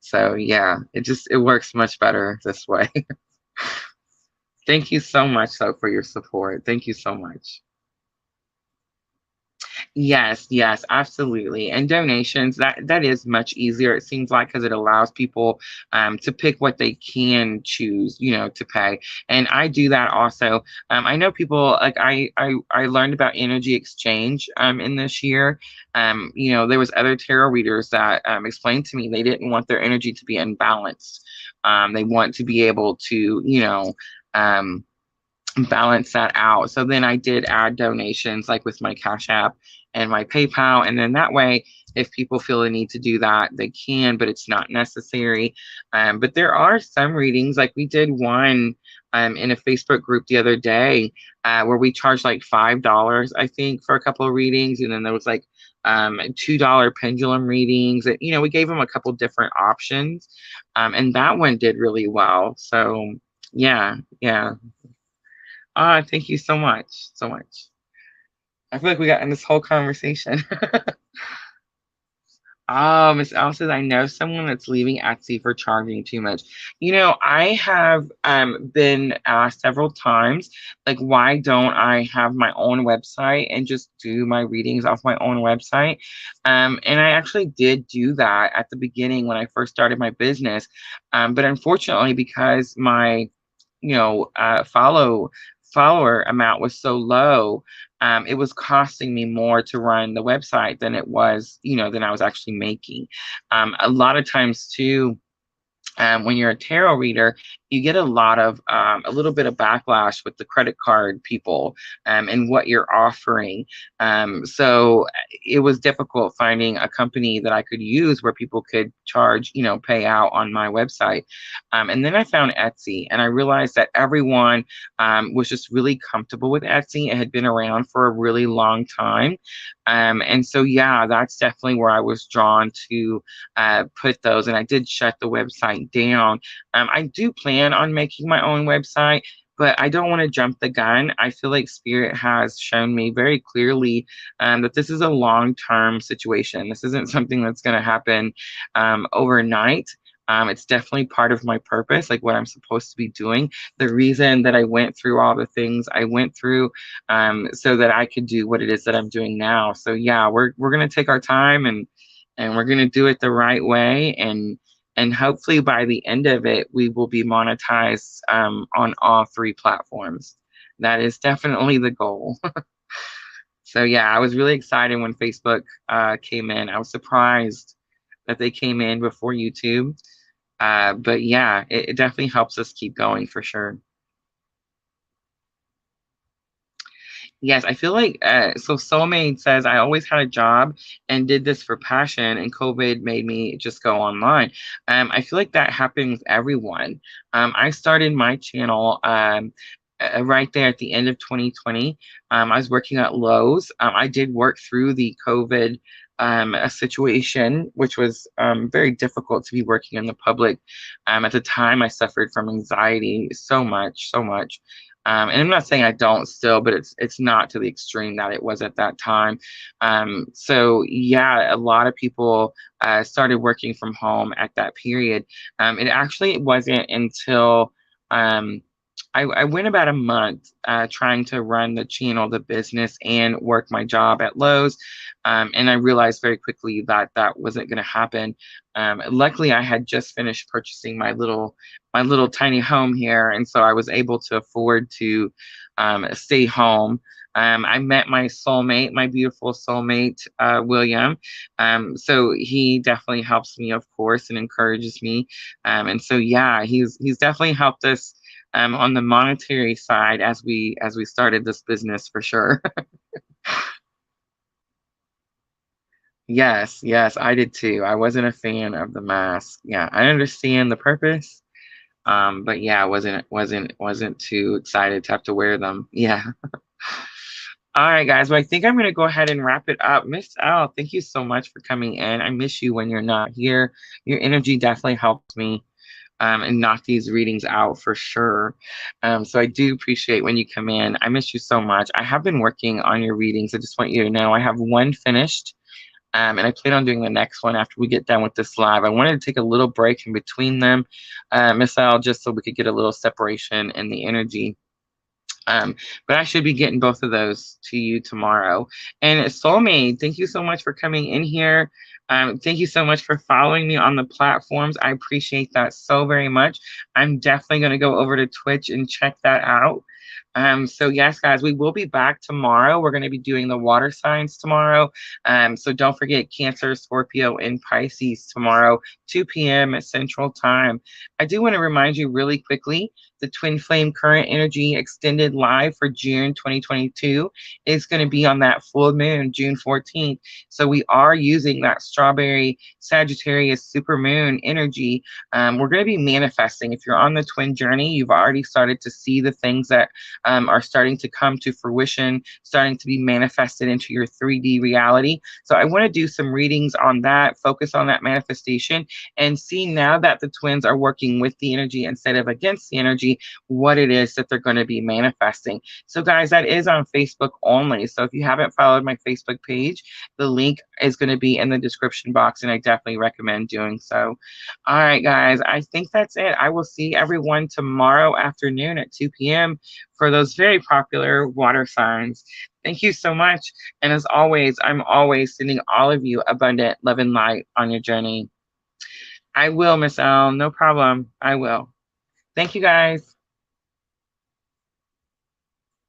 So yeah, it works much better this way. Thank you so much though for your support. Thank you so much. Yes, yes, absolutely. And donations, that is much easier, it seems like, because it allows people to pick what they can choose, to pay. And I do that also. I know people like I learned about energy exchange in this year. There was other tarot readers that explained to me they didn't want their energy to be unbalanced. They want to be able to, um, balance that out. So then I did add donations like with my Cash App and my PayPal. And then that way, if people feel the need to do that, they can, but it's not necessary. But there are some readings, like we did one in a Facebook group the other day where we charged like $5, I think, for a couple of readings. And then there was like $2 pendulum readings. We gave them a couple different options. And that one did really well. So yeah, yeah. Thank you so much. So much. I feel like we got in this whole conversation. Oh, Miss L says, I know someone that's leaving Etsy for charging too much. I have been asked several times, like, why don't I have my own website and just do my readings off my own website? And I actually did do that at the beginning when I first started my business. But unfortunately, because my, follower amount was so low, it was costing me more to run the website than it was, than I was actually making. A lot of times too, when you're a tarot reader, you get a little bit of backlash with the credit card people and what you're offering. So it was difficult finding a company that I could use where people could charge, pay out on my website. And then I found Etsy, and I realized that everyone was just really comfortable with Etsy. It had been around for a really long time. And so, yeah, that's definitely where I was drawn to put those. And I did shut the website down. I do plan on making my own website, but I don't want to jump the gun. I feel like Spirit has shown me very clearly that this is a long-term situation. This isn't something that's going to happen overnight. It's definitely part of my purpose, like what I'm supposed to be doing. The reason that I went through all the things I went through, so that I could do what it is that I'm doing now. So yeah, we're gonna take our time, and we're gonna do it the right way, and hopefully by the end of it, we will be monetized on all three platforms. That is definitely the goal. So yeah, I was really excited when Facebook came in. I was surprised that they came in before YouTube. But yeah, it definitely helps us keep going for sure. Yes, I feel like so Soulmate says I always had a job and did this for passion, and COVID made me just go online. I feel like that happened with everyone. I started my channel right there at the end of 2020. I was working at Lowe's. I did work through the COVID a situation, which was very difficult to be working in the public. At the time, I suffered from anxiety so much, so much. And I'm not saying I don't still, but it's not to the extreme that it was at that time. So yeah, a lot of people started working from home at that period. It actually wasn't until I went about a month trying to run the channel, the business, and work my job at Lowe's. And I realized very quickly that that wasn't going to happen. Luckily, I had just finished purchasing my little tiny home here, and so I was able to afford to stay home. I met my soulmate, my beautiful soulmate, William. So he definitely helps me, of course, and encourages me. And so yeah, he's definitely helped us on the monetary side as we started this business for sure. Yes, yes, I did too. I wasn't a fan of the mask. Yeah, I understand the purpose, but yeah, I wasn't too excited to have to wear them. Yeah. All right, guys. Well, I think I'm gonna go ahead and wrap it up. Miss L, thank you so much for coming in. I miss you when you're not here. Your energy definitely helps me and knock these readings out for sure. So I do appreciate when you come in. I miss you so much. I have been working on your readings. I just want you to know I have one finished. And I plan on doing the next one after we get done with this live. I wanted to take a little break in between them, Miss Al, just so we could get a little separation in the energy. But I should be getting both of those to you tomorrow. And Soulmate, thank you so much for coming in here. Thank you so much for following me on the platforms. I appreciate that so very much. I'm definitely going to go over to Twitch and check that out. So yes, guys, we will be back tomorrow. We're going to be doing the water signs tomorrow. So don't forget Cancer, Scorpio, and Pisces tomorrow, 2 p.m. Central Time. I do want to remind you really quickly, the Twin Flame Current Energy Extended Live for June 2022 is going to be on that full moon, June 14th. So we are using that strawberry Sagittarius supermoon energy. We're going to be manifesting. If you're on the twin journey, you've already started to see the things that are starting to come to fruition, starting to be manifested into your 3D reality. So I want to do some readings on that, focus on that manifestation, and see now that the twins are working with the energy instead of against the energy, what it is that they're going to be manifesting. So guys, that is on Facebook only. So if you haven't followed my Facebook page, the link is going to be in the description box, and I definitely recommend doing so. All right, guys, I think that's it. I will see everyone tomorrow afternoon at 2 p.m. for those very popular water signs. Thank you so much. And as always, I'm always sending all of you abundant love and light on your journey. I will, Miss Elle. No problem. I will. Thank you, guys.